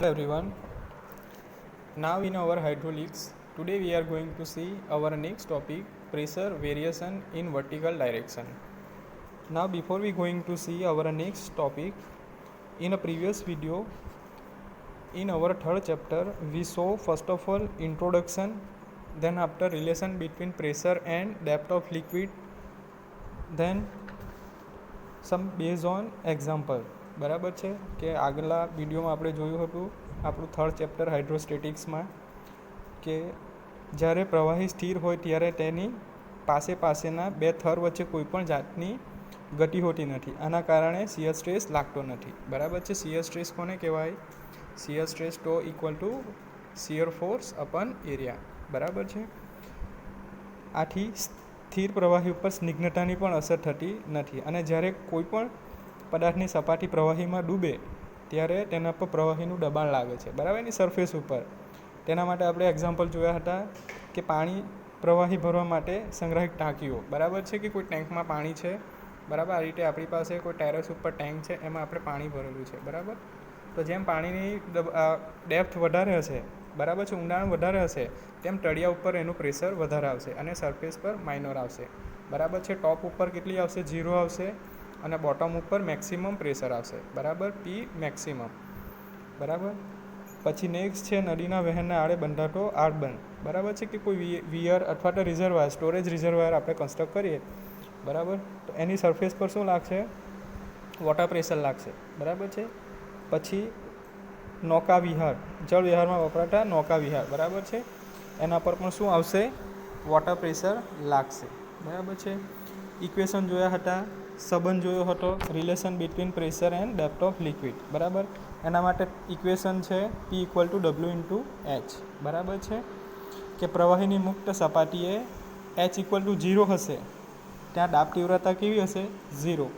Everyone, now in our hydraulics, today we are going to see our next topic, pressure variation in vertical direction. Now before we going to see our next topic, in a previous video, in our third chapter, we saw first of all introduction, then after relation between pressure and depth of liquid, then some base on example. બરાબર છે કે આગલા વિડીયોમાં આપણે જોયું હતું આપણું third chapter હાઇડ્રોસ્ટેટિક્સમાં કે જ્યારે પ્રવાહી સ્થિર હોય ત્યારે તેની પાસેના બે થર વચ્ચે કોઈપણ જાતની ગતિ હોતી નથી. આના કારણે શિયર સ્ટ્રેસ લાગતો નથી. બરાબર છે. શિયર સ્ટ્રેસ કોને કહેવાય? Shear stress tau equal to shear force upon area. બરાબર છે. આથી સ્થિર પ્રવાહી ઉપર સ્નિગ્ધતાની પણ અસર થતી નથી. અને જ્યારે કોઈ પણ પદાર્થની સપાટી પ્રવાહીમાં ડૂબે ત્યારે તેના પર પ્રવાહીનું દબાણ લાગે છે. બરાબર, એની સરફેસ ઉપર. તેના માટે આપણે એક્ઝામ્પલ જોયા હતા કે પાણી પ્રવાહી ભરવા માટે સંગ્રહિત ટાંકીઓ. બરાબર છે કે કોઈ ટેન્કમાં પાણી છે. બરાબર, આ રીતે આપણી પાસે કોઈ ટેરેસ ઉપર ટેન્ક છે, એમાં આપણે પાણી ભરેલું છે. બરાબર, તો જેમ પાણીની ડેપ્થ વધારે હશે, બરાબર છે, ઊંડાણ વધારે હશે, તેમ તળિયા ઉપર એનું પ્રેશર વધારે આવશે અને સરફેસ પર માઇનોર આવશે. બરાબર છે. ટોપ ઉપર કેટલી આવશે? 0 આવશે અને બોટમ ઉપર મેક્સિમમ પ્રેશર આવશે. બરાબર, પી મેક્સિમમ. બરાબર, પછી નેક્સ્ટ છે નદીના વહેણના આડે બંધાતો આર્ટબંધ. બરાબર છે કે કોઈ વિયર અથવા તો રિઝર્વાયર, સ્ટોરેજ રિઝર્વાયર આપણે કન્સ્ટ્રક્ટ કરીએ. બરાબર, તો એની સરફેસ પર શું લાગશે? વોટર પ્રેશર લાગશે. બરાબર છે. પછી નૌકા વિહાર, જળ વિહારમાં વપરાતા નૌકા વિહાર. બરાબર છે, એના પર પણ શું આવશે? વોટર પ્રેશર લાગશે. બરાબર છે. ઇક્વેશન જોયા હતા, સંબંધ જોયો હતો, relation between pressure and depth of liquid. બરાબર, એના માટે ઇક્વેશન છે P equal to W into H. બરાબર છે કે પ્રવાહીની મુક્ત સપાટીએ H ઇક્વલ ટુ 0 હશે, ત્યાં દાબ તીવ્રતા કેવી હશે? 0.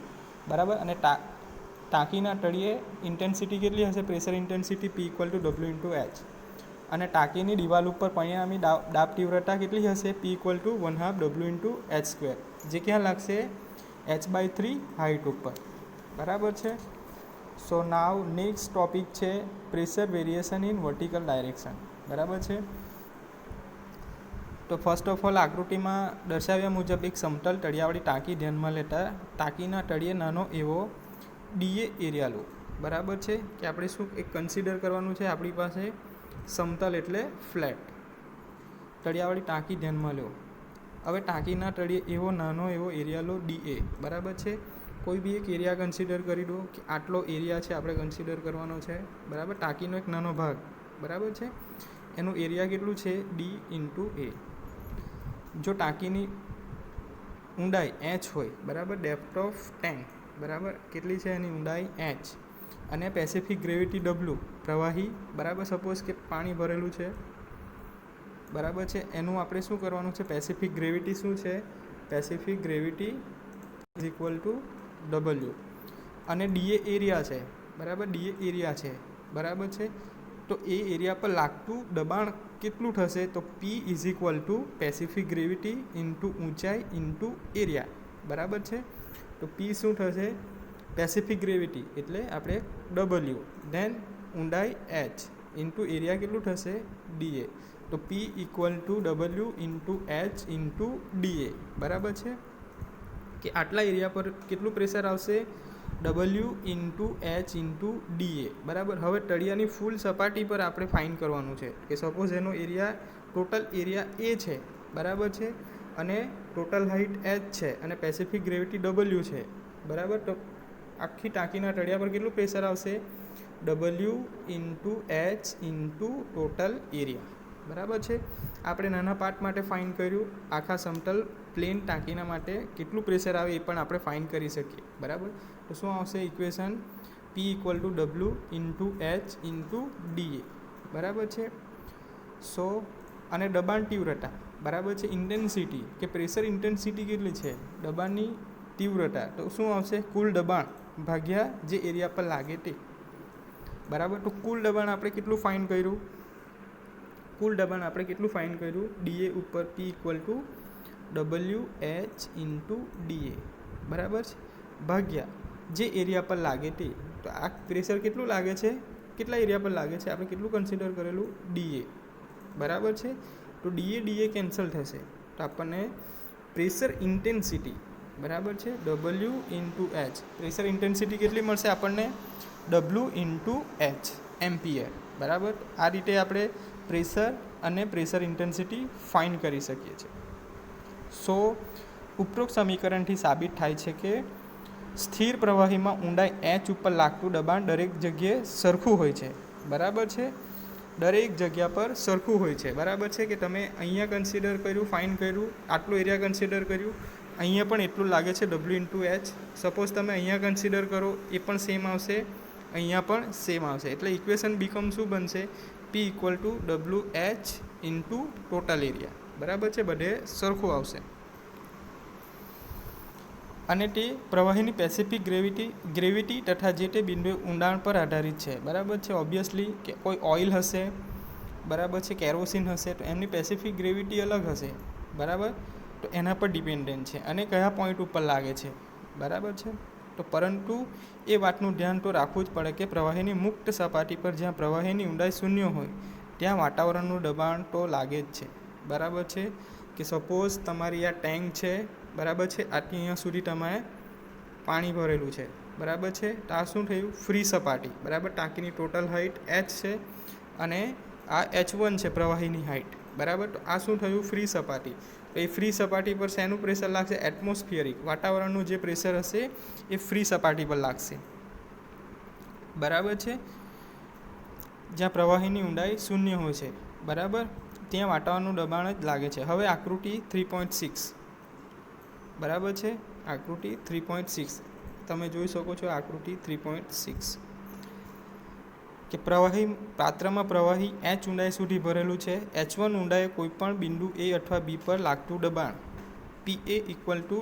બરાબર, અને ટાંકીના તળિયે ઇન્ટેન્સિટી કેટલી હશે? Pressure intensity P equal to W into H. અને ટાંકીની દિવાલ ઉપર પરિણામી દાબ તીવ્રતા કેટલી હશે? P equal to 1/2 W into H², જે ક્યાં લાગશે? H/3 હાઇટ ઉપર. બરાબર છે. સો નાવ નેક્સ્ટ ટોપિક છે pressure variation in vertical direction. બરાબર છે. તો ફર્સ્ટ ઓફ ઓલ આકૃતિમાં દર્શાવ્યા મુજબ એક સમતલ તળિયાવાળી ટાંકી ધ્યાનમાં લેતા ટાંકીના તળિયે નાનો એવો DA એરિયા લો. બરાબર છે કે આપણે શું એક કન્સિડર કરવાનું છે? આપણી પાસે સમતલ એટલે ફ્લેટ તળિયાવાળી ટાંકી ધ્યાનમાં લો. હવે ટાંકીના તળિયે એવો નાનો એવો એરિયા લો DA. બરાબર છે. કોઈ બી એક એરિયા કન્સિડર કરી દો કે આટલો એરિયા છે આપણે કન્સિડર કરવાનો છે. બરાબર, ટાંકીનો એક નાનો ભાગ. બરાબર છે. એનું એરિયા કેટલું છે? D into A. જો ટાંકીની ઊંડાઈ H હોય, બરાબર, ડેપ્થ ઓફ ટેન્ક, બરાબર, કેટલી છે એની ઊંડાઈ? H. અને પેસિફિક ગ્રેવિટી W, પ્રવાહી, બરાબર, સપોઝ કે પાણી ભરેલું છે. બરાબર છે. એનું આપણે શું કરવાનું છે? પેસિફિક ગ્રેવિટી શું છે? Pacific gravity is equal to W. અને DA એરિયા છે. બરાબર, DA એરિયા છે. બરાબર છે. તો એ એરિયા પર લાગતું દબાણ કેટલું થશે? તો P is equal to Pacific gravity into ઊંચાઈ ઇન્ટુ એરિયા. બરાબર છે. તો P શું થશે? પેસિફિક ગ્રેવિટી એટલે આપણે W, ધેન ઊંડાઈ H ઇન્ટુ એરિયા કેટલું થશે? DA. તો P equal to W into H into DA. બરાબર છે કે આટલા એરિયા પર કેટલું પ્રેશર આવશે? W into H into DA. બરાબર. હવે તળિયાની ફૂલ સપાટી પર આપણે ફાઇન્ડ કરવાનું છે કે સપોઝ એનો એરિયા, ટોટલ એરિયા A છે. બરાબર છે. અને ટોટલ હાઇટ H છે અને પેસિફિક ગ્રેવિટી W છે. બરાબર, તો આખી ટાંકીના તળિયા પર કેટલું પ્રેશર આવશે? W into H into total area. બરાબર છે. આપણે નાના પાર્ટ માટે ફાઇન્ડ કર્યું. આખા સમતલ પ્લેન ટાંકીના માટે કેટલું પ્રેશર આવે એ પણ આપણે ફાઇન્ડ કરી શકીએ. બરાબર, તો શું આવશે equation? P equal to W into H into DA. બરાબર છે. સો અને દબાણ તીવ્રતા, બરાબર છે, ઇન્ટેન્સિટી કે પ્રેશર ઇન્ટેન્સિટી કેટલી છે? દબાણની તીવ્રતા. તો શું આવશે? કુલ દબાણ ભાગ્યા જે એરિયા પર લાગે તે. બરાબર, તો કુલ દબાણ આપણે કેટલું ફાઇન્ડ કર્યું? કુલ દબાણ આપણે કેટલું ફાઇન્ડ કર્યું? DA ઉપર P equal to WH into DA. બરાબર છે, ભાગ્યા જે એરિયા પર લાગે તે. તો આ પ્રેશર કેટલું લાગે છે? કેટલા એરિયા પર લાગે છે, આપણે કેટલું કન્સિડર કરેલું, DA, બરાબર છે. તો DA કેન્સલ થશે, તો આપણને પ્રેશર ઇન્ટેન્સિટી, બરાબર છે, W into H, pressure intensity કેટલી મળશે આપણને, W ઇન્ટુ H એમ્પિયર, બરાબર. આ રીતે આપણે પ્રેશર અને પ્રેશર ઇન્ટેન્સિટી ફાઇન્ડ કરી શકીએ છીએ. સો ઉપરોક્ત સમીકરણથી સાબિત થાય છે કે સ્થિર પ્રવાહીમાં ઊંડાઈ H ઉપર લાગતું દબાણ દરેક જગ્યાએ સરખું હોય છે, બરાબર છે, દરેક જગ્યા પર સરખું હોય છે, બરાબર છે. કે તમે અહીંયા કન્સિડર કર્યું, ફાઇન્ડ કર્યું, આટલું એરિયા કન્સિડર કર્યું, અહીંયા પણ એટલું લાગે છે W ઇન્ટુ H. સપોઝ તમે અહીંયા કન્સિડર કરો, એ પણ સેમ આવશે, અહીંયા પણ સેમ આવશે. એટલે ઇક્વેશન બીકમ શું બનશે, P equal to WH into total area, બરાબર છે, બધે સરખું આવશે. અને તે પ્રવાહીની પેસિફિક ગ્રેવિટી તથા જે તે બિંદુએ ઊંડાણ પર આધારિત છે, બરાબર છે. ઓબ્વિયસલી કે કોઈ ઓઇલ હશે, બરાબર છે, કેરોસીન હશે, તો એમની પેસિફિક ગ્રેવિટી અલગ હશે, બરાબર, તો એના પર ડિપેન્ડન્ટ છે, અને કયા પોઈન્ટ ઉપર લાગે છે, બરાબર છે. તો પરંતુ એ વાતનું ધ્યાન તો રાખવું જ પડે કે પ્રવાહીની મુક્ત સપાટી પર જ્યાં પ્રવાહીની ઊંડાઈ શૂન્ય હોય ત્યાં વાતાવરણનું દબાણ તો લાગે જ છે, બરાબર છે. કે સપોઝ તમારી આ ટેન્ક છે, બરાબર છે, આટલી અહીંયા સુધી તમારે પાણી ભરેલું છે, બરાબર છે. તો આ શું થયું, ફ્રી સપાટી, બરાબર. ટાંકીની ટોટલ હાઇટ H છે અને આ H1 છે પ્રવાહીની હાઇટ, બરાબર. તો આ શું થયું, ફ્રી સપાટી. તો એ ફ્રી સપાટી પર શેનું પ્રેશર લાગશે, એટમોસ્ફિયરિક, વાતાવરણનું જે પ્રેશર હશે એ ફ્રી સપાટી પર લાગશે, બરાબર છે. જ્યાં પ્રવાહીની ઊંડાઈ શૂન્ય હોય છે, બરાબર, ત્યાં વાતાવરણનું દબાણ જ લાગે છે. હવે આકૃતિ 3.6, બરાબર છે, આકૃતિ 3.6 તમે જોઈ શકો છો. આકૃતિ 3.6 કે પાત્રમાં પ્રવાહી H ઊંડાઈ સુધી ભરેલું છે. H1 ઊંડાઈએ કોઈપણ બિંદુ A અથવા B પર લાગતું દબાણ PA ઇક્વલ ટુ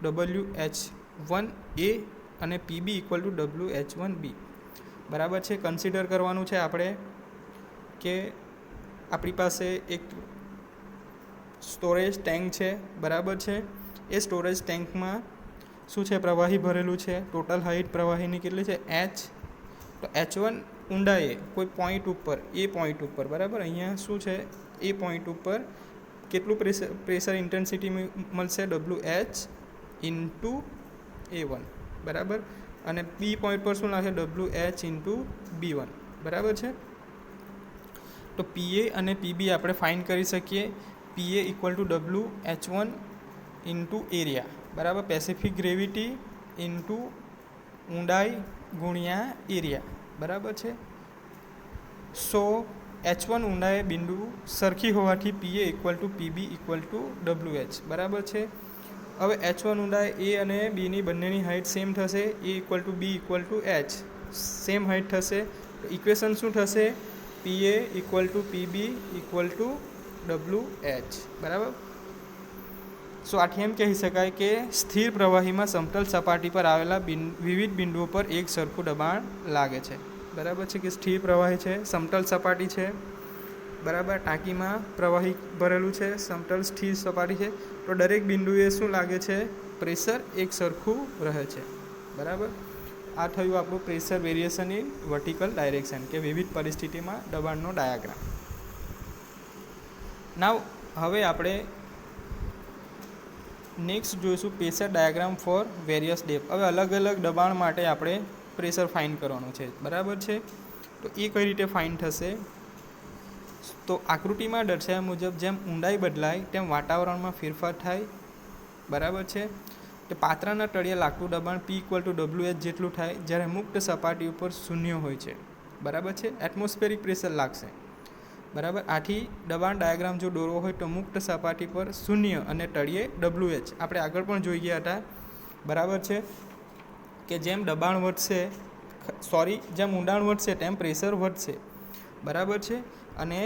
WH1A અને PB ઇક્વલ ટુ WH1B, બરાબર છે. કન્સિડર કરવાનું છે આપણે કે આપણી પાસે એક સ્ટોરેજ ટેન્ક છે, બરાબર છે. એ સ્ટોરેજ ટેન્કમાં શું છે, પ્રવાહી ભરેલું છે. ટોટલ હાઇટ પ્રવાહીની કેટલી છે, H. તો H1 ઊંડાઈએ કોઈ પોઈન્ટ ઉપર, એ પોઈન્ટ ઉપર, બરાબર, અહીંયા શું છે, એ પોઈન્ટ ઉપર કેટલું પ્રેશર ઇન્ટેન્સિટી મળશે, WH ઇન્ટુ A1, બરાબર. અને B પોઈન્ટ પર શું લાગે, WH ઇન્ટુ B1, બરાબર છે. તો PA અને PB આપણે ફાઇન્ડ કરી શકીએ. PA equal two WH1 into area, બરાબર, પેસિફિક ગ્રેવિટી ઇન્ટુ ઊંડાઈ ગુણ્યા એરિયા, બરાબર છે. સો H1 ઊંડાઈ બિંદુ સરખી હોવાથી PA equal to PB equal to WH, બરાબર છે. હવે H1 ઊંડાઈ A અને Bની બંનેની હાઇટ સેમ થશે, A equal to B equal to H same height થશે. તો ઇક્વેશન શું થશે, PA equal to PB equal to WH, બરાબર. સો આથી એમ કહી શકાય કે સ્થિર પ્રવાહીમાં સમતલ સપાટી પર આવેલા વિવિધ બિંદુઓ પર એક સરખું દબાણ લાગે છે, બરાબર છે. કે સ્થિર પ્રવાહી છે, સમતલ સપાટી છે, બરાબર, ટાંકીમાં પ્રવાહી ભરેલું છે, સમતલ સ્થિર સપાટી છે, તો દરેક બિંદુએ શું લાગે છે, પ્રેશર એક સરખું રહે છે, બરાબર. આ થયું આપણું pressure variation in vertical direction, કે વિવિધ પરિસ્થિતિમાં દબાણનો ડાયાગ્રામ. નાવ હવે આપણે નેક્સ્ટ જોઈશું pressure diagram four various depth. હવે અલગ અલગ દબાણ માટે આપણે પ્રેશર ફાઇન્ડ કરવાનું છે, બરાબર છે. તો એ કઈ રીતે ફાઇન્ડ થશે, તો આકૃતિમાં દર્શાવ્યા મુજબ જેમ ઊંડાઈ બદલાય તેમ વાતાવરણમાં ફેરફાર થાય, બરાબર છે. તો પાત્રના તળિયે લાગતું દબાણ P ઇક્વલ ટુ WH જેટલું થાય જ્યારે મુક્ત સપાટી ઉપર શૂન્ય હોય છે, બરાબર છે. એટમોસ્ફેરિક પ્રેશર લાગશે, બરાબર. આથી દબાણ ડાયાગ્રામ જો દોરવો હોય તો મુક્ત સપાટી પર શૂન્ય અને તળિયે WH, આપણે આગળ પણ જોઈ ગયા હતા, બરાબર છે. કે જેમ દબાણ વધશે, જેમ ઊંડાણ વધશે તેમ પ્રેશર વધશે, બરાબર છે. અને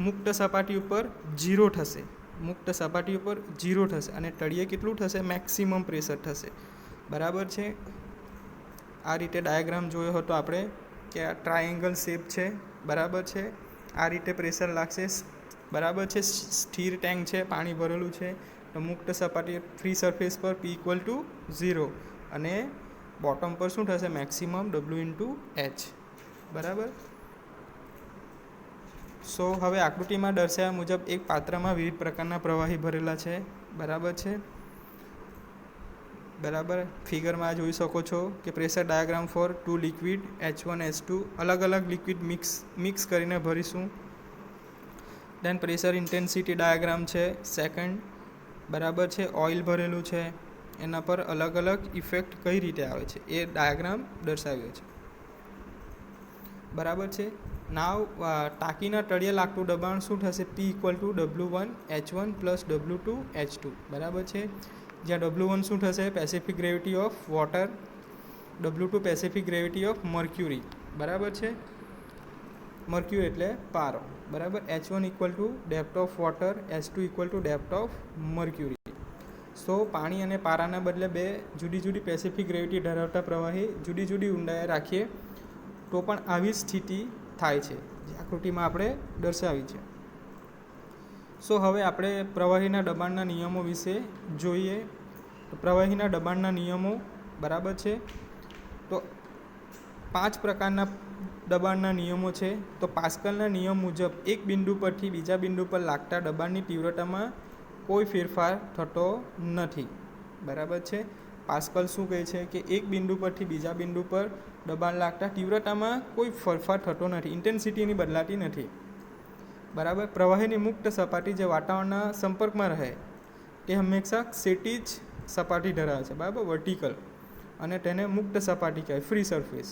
મુક્ત સપાટી ઉપર 0 થશે, મુક્ત સપાટી ઉપર 0 થશે અને તળિયે કેટલું થશે, મેક્સિમમ પ્રેશર થશે, બરાબર છે. આ રીતે ડાયાગ્રામ જોયો હતો આપણે કે આ ટ્રાયેંગલ શેપ છે, બરાબર છે. આ રીતે પ્રેશર લાગશે, બરાબર છે. સ્થિર ટેન્ક છે, પાણી ભરેલું છે, તો મુક્ત સપાટી ફ્રી સરફેસ પર P ઇક્વલ ટુ 0 અને બોટમ પર શું થશે, મેક્સિમમ W ઇન્ટુ H, બરાબર. સો હવે આકૃતિમાં દર્શાવ્યા મુજબ એક પાત્રમાં વિવિધ પ્રકારના પ્રવાહી ભરેલા છે. બરાબર છે. બરાબર. ફિગરમાં જોઈ શકો છો કે pressure diagram four 2 liquid H1 H2 અલગ અલગ લિક્વિડ મિક્સ કરીને ભરીશું. દેન પ્રેશર ઇન્ટેન્સિટી ડાયાગ્રામ છે સેકન્ડ. બરાબર છે. ઓઇલ ભરેલું છે, એના પર અલગ અલગ ઇફેક્ટ કઈ રીતે આવે છે એ ડાયાગ્રામ દર્શાવ્યો છે. બરાબર છે. નાવ ટાંકીના તળિયે લાગતું દબાણ શું થશે? P = W1 H1 + W2 H2. બરાબર છે. જ્યાં W1 શું થશે? Specific gravity of water, W2 specific gravity of mercury. બરાબર છે. મર્ક્યુરી એટલે પારો. બરાબર. H1 = depth of water, H2 = depth of mercury. So પાણી અને પારાના બદલે બે જુદી જુદી પેસિફિક ગ્રેવિટી ધરાવતા પ્રવાહી જુદી જુદી ઊંડાઈએ રાખીએ તો પણ આવી સ્થિતિ થાય છે, જે આકૃતિમાં આપણે દર્શાવી છે. સો હવે આપણે પ્રવાહીના દબાણના નિયમો વિશે જોઈએ. તો પ્રવાહીના દબાણના નિયમો, બરાબર છે, તો 5 પ્રકારના દબાણના નિયમો છે. તો પાસ્કલના નિયમ મુજબ એક બિંદુ પરથી બીજા બિંદુ પર લાગતા દબાણની તીવ્રતામાં કોઈ ફેરફાર થતો નથી. બરાબર છે. પાસ્કલ શું કહે છે કે એક બિંદુ પરથી બીજા બિંદુ પર દબાણ લાગતા તીવ્રતામાં કોઈ ફેરફાર થતો નથી, ઇન્ટેન્સિટીની બદલાતી નથી. બરાબર. પ્રવાહીની મુક્ત સપાટી જે વાતાવરણના સંપર્કમાં રહે તે હંમેશા ક્ષિતિજ સપાટી ધરાવે છે. બરાબર, વર્ટિકલ, અને તેને મુક્ત સપાટી કહેવાય, ફ્રી સરફેસ.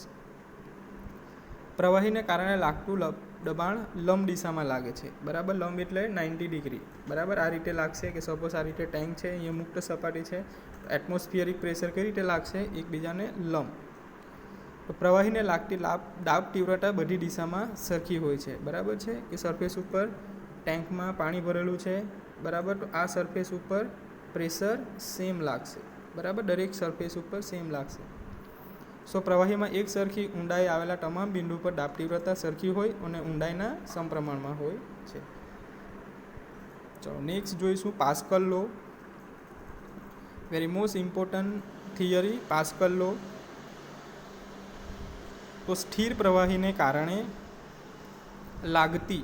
પ્રવાહીને કારણે લાગતું દબાણ લંબ દિશામાં લાગે છે. બરાબર. લંબ એટલે 90 ડિગ્રી. બરાબર. આ રીતે લાગશે કે સપોઝ આ રીતે ટેન્ક છે, અહીંયા મુક્ત સપાટી છે, એટમોસ્ફિયરિક પ્રેશર કઈ રીતે લાગશે? એકબીજાને લંબ. તો પ્રવાહીને લાગતી દાબ તીવ્રતા બધી દિશામાં સરખી હોય છે. બરાબર છે. કે સરફેસ ઉપર ટેન્કમાં પાણી ભરેલું છે. બરાબર. તો આ સરફેસ ઉપર પ્રેશર સેમ લાગશે. બરાબર. દરેક સરફેસ ઉપર સેમ લાગશે. સો પ્રવાહીમાં એક સરખી ઊંડાઈ આવેલા તમામ બિંદુ પર દાબ તીવ્રતા સરખી હોય અને ઊંડાઈના સમપ્રમાણમાં હોય છે. ચલો નેક્સ્ટ જોઈશું Pascal law. Very most important theory, Pascal law. તો સ્થિર પ્રવાહીને કારણે લાગતી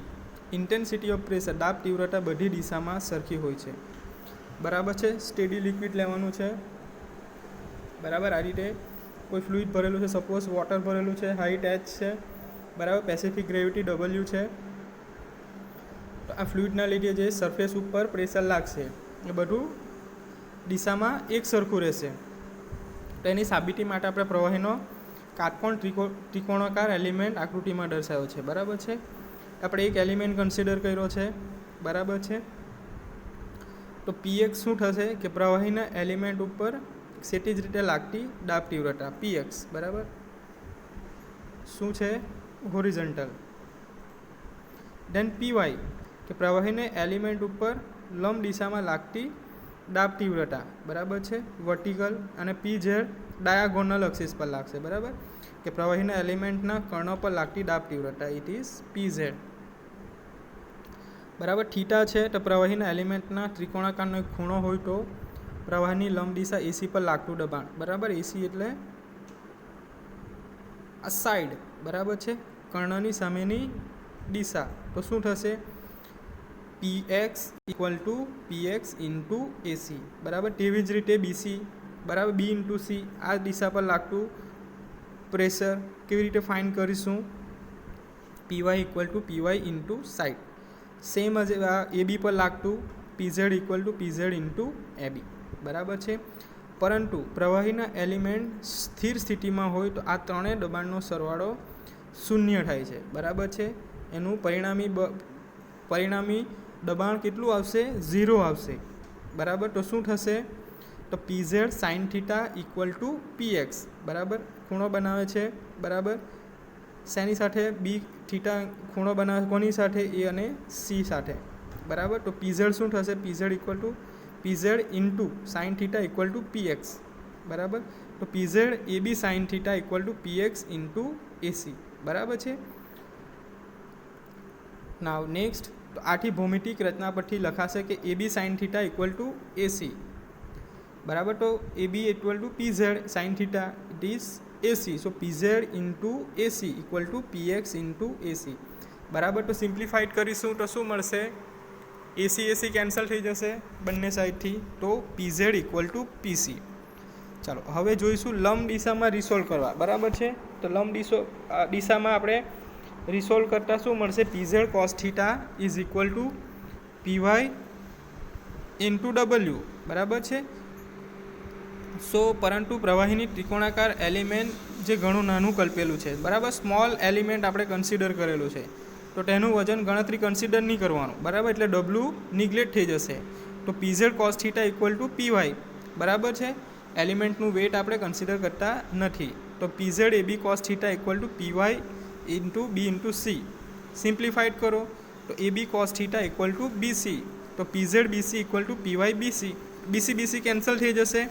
ઇન્ટેન્સિટી ઓફ પ્રેશર, દાબ તીવ્રતા બધી દિશામાં સરખી હોય છે. બરાબર છે. સ્ટેડી લિક્વિડ લેવાનું છે. બરાબર. આ રીતે કોઈ ફ્લુઇડ ભરેલું છે, સપોઝ વોટર ભરેલું છે, હાઇટ H છે. બરાબર. પેસિફિક ગ્રેવિટી W છે. તો આ ફ્લુઇડના લીધે જે સરફેસ ઉપર પ્રેશર લાગશે એ બધું દિશામાં એક સરખું રહેશે. તો એની સાબિતી માટે આપણે પ્રવાહીનો કાટકોણ ત્રિકોણાકાર એલિમેન્ટ આકૃતિમાં દર્શાવ્યો છે. બરાબર છે. આપણે એક એલિમેન્ટ કન્સિડર કર્યો છે. બરાબર છે. તો Px શું થશે કે પ્રવાહીના એલિમેન્ટ ઉપર ક્ષિતિજ રીતે લાગતી દાબ તીવ્રતા Px. બરાબર. શું છે? હોરિઝોન્ટલ. દેન Py કે પ્રવાહીને એલિમેન્ટ ઉપર લંબ દિશામાં લાગતી દાબ તીવ્રતા. બરાબર છે. વર્ટિકલ. અને Pz ડાયાગોનલ એક્સિસ પર લાગશે. બરાબર. કે પ્રવાહીના એલિમેન્ટના કર્ણો પર લાગતી દાબ તીવ્રતા, ઇટ ઇઝ Pz. બરાબર. થીટા છે તો પ્રવાહીના એલિમેન્ટના ત્રિકોણાકારનો એક ખૂણો હોય તો પ્રવાહની લંબ દિશા AC પર લાગતું દબાણ. બરાબર. AC એટલે આ સાઈડ. બરાબર છે. કર્ણની સામેની દિશા. તો શું થશે? Px = Px × AC. બરાબર. તેવી જ રીતે BC, બરાબર, B × C. આ દિશા પર લાગતું પ્રેશર કેવી રીતે ફાઇન્ડ કરીશું? Py = Py × side. સેમ જ AB પર લાગતું Pz = Pz × AB. બરાબર છે. પરંતુ પ્રવાહીના એલિમેન્ટ સ્થિર સ્થિતિમાં હોય તો આ ત્રણેય દબાણનો સરવાળો શૂન્ય થાય છે. બરાબર છે. એનું પરિણામી દબાણ કેટલું આવશે? 0 આવશે. બરાબર. તો શું થશે? તો Pz sin θ = Px. બરાબર. ખૂણો બનાવે છે. બરાબર. શેની સાથે? B થીટા ખૂણો બનાવે કોની સાથે? A અને C સાથે. બરાબર. તો Pz શું થશે? Pz = Pz × sin θ = Px. બરાબર. તો Pz AB sin θ = Px × AC. બરાબર છે. Now next. તો આથી ભૌમિતિક રચના પરથી લખાશે કે AB sin θ = AC. બરાબર. તો AB = Pz sin θ, it is AC. So PZ into AC equal to PX into AC. બરાબર. તો સિમ્પ્લિફાઈડ કરીશું તો શું મળશે? AC કેન્સલ થઈ જશે બંને સાઈડથી, તો PZ ઇક્વલ ટુ PC. ચાલો હવે જોઈશું લંબ દિશામાં રિસોલ્વ કરવા. બરાબર છે. તો લંબ દિશામાં આપણે રિસોલ્વ કરતાં શું મળશે? PZ cos theta is equal to PY into W. બરાબર છે. સો પરંતુ પ્રવાહીની ત્રિકોણાકાર એલિમેન્ટ જે ઘણું નાનું કલ્પેલું છે, બરાબર, સ્મોલ એલિમેન્ટ આપણે કન્સિડર કરેલું છે, તો તેનું વજન ગણતરી કન્સિડર નહીં કરવાનું. બરાબર, એટલે W નિગ્લેક્ટ થઈ જશે. તો PZ cos theta equal to PY. બરાબર છે. એલિમેન્ટનું વેટ આપણે કન્સિડર કરતા નથી. તો PZ AB cos theta equal to PY into B into C. Simplified કરો તો AB cos theta equal to BC. તો PZ BC equal to PY BC. BC cancel થઈ જશે.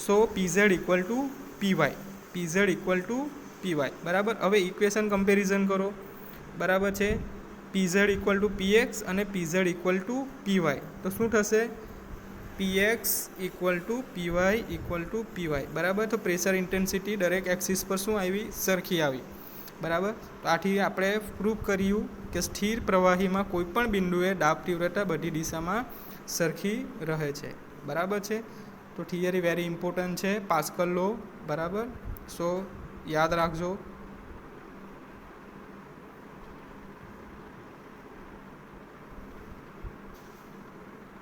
સો PZ equal to PY. PZ equal to PY. બરાબર. હવે equation comparison કરો. બરાબર છે. PZ ઇક્વલ ટુ PX અને PZ ઇક્વલ ટુ PY. તો શું થશે? PX equal to PY equal to PY. બરાબર. તો પ્રેશર ઇન્ટેન્સિટી દરેક એક્સિસ પર શું આવી? સરખી આવી. બરાબર. તો આથી આપણે પ્રૂવ કર્યું કે સ્થિર પ્રવાહીમાં કોઈપણ બિંદુએ દાબ તીવ્રતા બધી દિશામાં સરખી રહે છે. બરાબર છે. તો થિયરી વેરી ઇમ્પોર્ટન્ટ છે, પાસ્કલ લો. બરાબર. સો યાદ રાખજો.